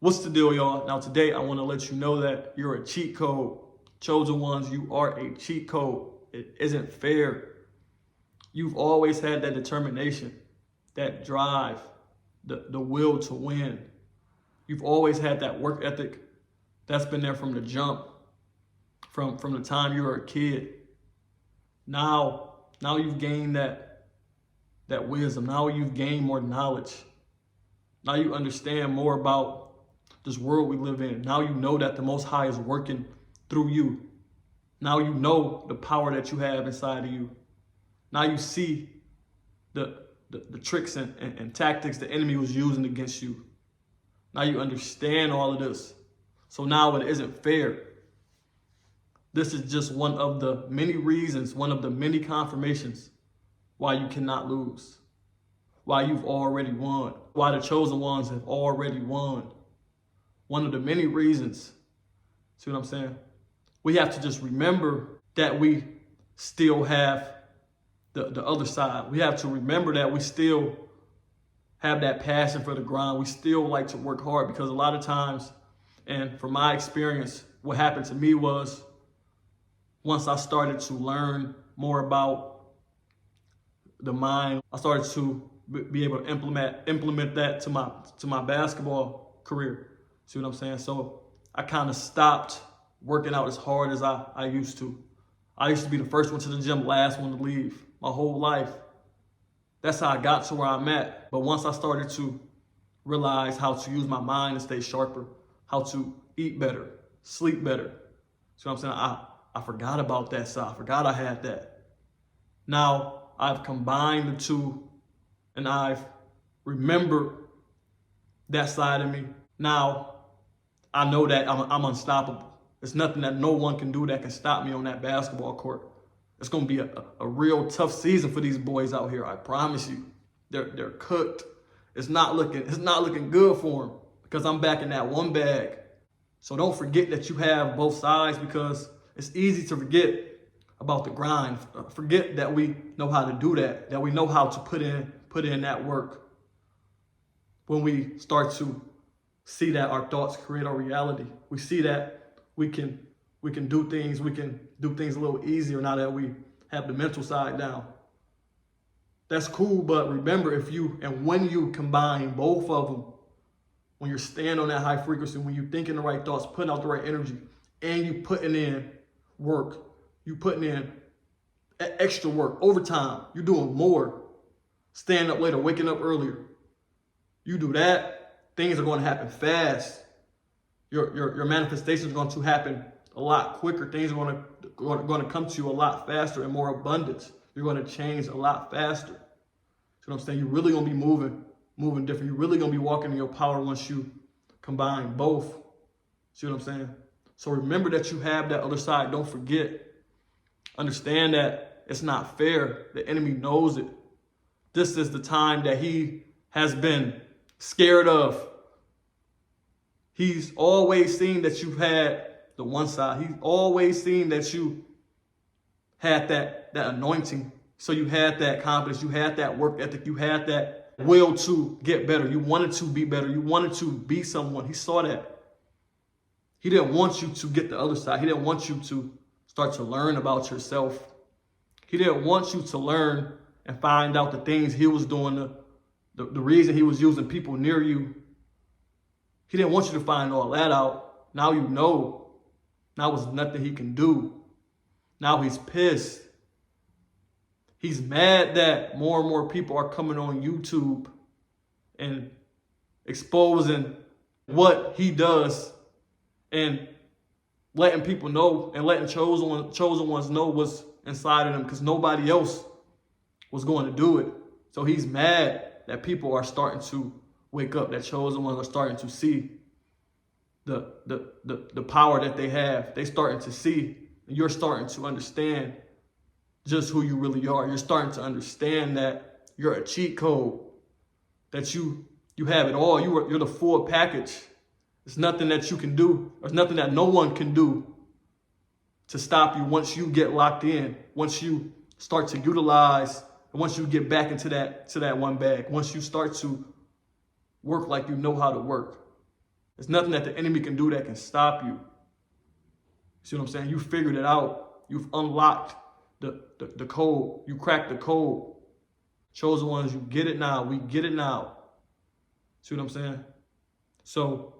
What's the deal, y'all? Now, today I want to let you know that you're a cheat code. Chosen ones, you are a cheat code. It isn't fair. You've always had that determination, that drive, the will to win. You've always had that work ethic that's been there from the jump, from the time you were a kid. Now you've gained that wisdom. Now you've gained more knowledge. Now you understand more about this world we live in. Now you know that the Most High is working through you. Now you know the power that you have inside of you. Now you see the tricks and tactics the enemy was using against you. Now you understand all of this. So now it isn't fair. This is just one of the many reasons, one of the many confirmations why you cannot lose, why you've already won, why the chosen ones have already won. One of the many reasons. See what I'm saying? We have to just remember that we still have the other side. We have to remember that we still have that passion for the grind. We still like to work hard, because a lot of times, and from my experience, what happened to me was once I started to learn more about the mind, I started to be able to implement that to my basketball career. See what I'm saying? So I kind of stopped working out as hard as I used to. I used to be the first one to the gym, last one to leave my whole life. That's how I got to where I'm at. But once I started to realize how to use my mind to stay sharper, how to eat better, sleep better. See what I'm saying? I forgot about that side. I forgot I had that. Now I've combined the two and I've remembered that side of me. Now I know that I'm unstoppable. There's nothing that no one can do that can stop me on that basketball court. It's going to be a real tough season for these boys out here. I promise you. They're cooked. It's not looking good for them, because I'm back in that one bag. So don't forget that you have both sides, because it's easy to forget about the grind. Forget that we know how to do that we know how to put in that work. When we start to see that our thoughts create our reality, we see that we can do things a little easier now that we have the mental side down. That's cool, but remember, when you combine both of them, when you're staying on that high frequency, when you're thinking the right thoughts, putting out the right energy, and you putting in work, you putting in extra work, overtime, you're doing more, staying up later, waking up earlier. You do that, things are going to happen fast. Your manifestations are going to happen a lot quicker. Things are going to come to you a lot faster and more abundance. You're going to change a lot faster. See what I'm saying? You're really going to be moving different. You're really going to be walking in your power once you combine both. See what I'm saying? So remember that you have that other side. Don't forget. Understand that it's not fair. The enemy knows it. This is the time that he has been scared of. He's always seen that you've had the one side. He's always seen that you had that anointing. So you had that confidence. You had that work ethic. You had that will to get better. You wanted to be better. You wanted to be someone. He saw that. He didn't want you to get the other side. He didn't want you to start to learn about yourself. He didn't want you to learn and find out the things he was doing, the reason he was using people near you. He didn't want you to find all that out. Now you know. Now there's nothing he can do. Now he's pissed. He's mad that more and more people are coming on YouTube and exposing what he does and letting people know and letting chosen ones know what's inside of them, because nobody else was going to do it. So he's mad that people are starting to wake up, that chosen ones are starting to see the power that they have. They starting to see, and you're starting to understand just who you really are. You're starting to understand that you're a cheat code, that you have it all. You're the full package. There's nothing that you can do. There's nothing that no one can do to stop you once you get locked in, once you start to utilize, and once you get back into that one bag, once you start to work like you know how to work. There's nothing that the enemy can do that can stop you. See what I'm saying? You figured it out. You've unlocked the code. You cracked the code. Chosen ones, you get it now. We get it now. See what I'm saying? So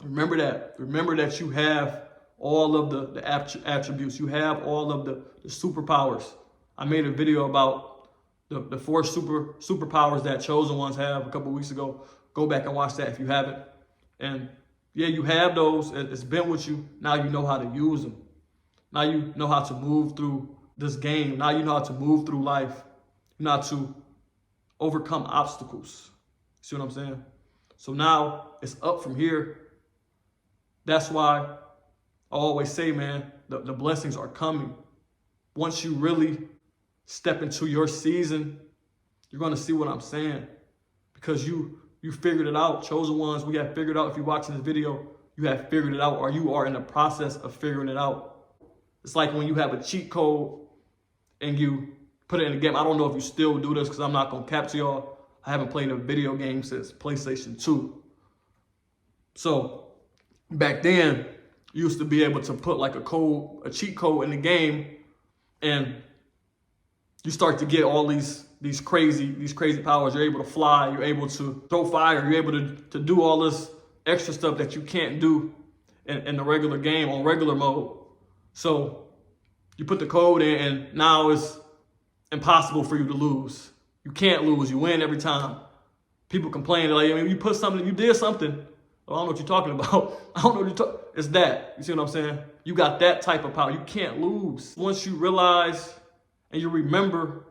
remember that. Remember that you have all of the attributes. You have all of the superpowers. I made a video about the 4 superpowers that chosen ones have a couple weeks ago. Go back and watch that if you haven't. And yeah, you have those. It's been with you. Now you know how to use them. Now you know how to move through this game. Now you know how to move through life. You know how to overcome obstacles. See what I'm saying? So now it's up from here. That's why I always say, man, the blessings are coming. Once you really step into your season, you're going to see what I'm saying. Because you figured it out. Chosen ones, we have figured out. If you're watching this video, you have figured it out, or you are in the process of figuring it out. It's like when you have a cheat code and you put it in the game. I don't know if you still do this because I'm not going to capture y'all. I haven't played a video game since PlayStation 2. So back then, you used to be able to put like a cheat code in the game, and you start to get all these crazy powers. You're able to fly, you're able to throw fire, you're able to do all this extra stuff that you can't do in the regular game on regular mode. So you put the code in, and now it's impossible for you to lose. You can't lose. You win every time. People complain, like, I mean, you put something, you did something. Oh, I don't know what you're talking about. I don't know what you're talking. It's that. You see what I'm saying? You got that type of power. You can't lose. Once you realize and you remember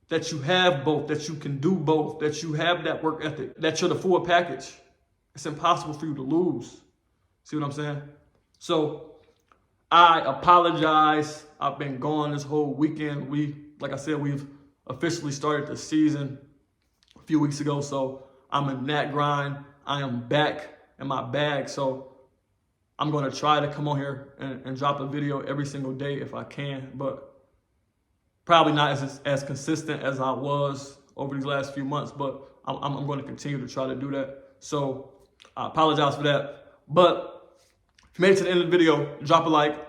that you have both, that you can do both, that you have that work ethic, that you're the full package, it's impossible for you to lose. See what I'm saying? So I apologize. I've been gone this whole weekend. Like I said, we've officially started the season a few weeks ago. So I'm in that grind. I am back in my bag. So I'm going to try to come on here and drop a video every single day if I can, but probably not as consistent as I was over these last few months, but I'm going to continue to try to do that. So I apologize for that. But if you made it to the end of the video, drop a like,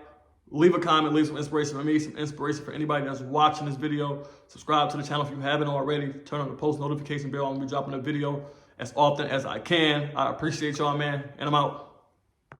leave a comment, leave some inspiration for me, some inspiration for anybody that's watching this video. Subscribe to the channel if you haven't already. Turn on the post notification bell. I'm going to be dropping a video as often as I can. I appreciate y'all, man, and I'm out.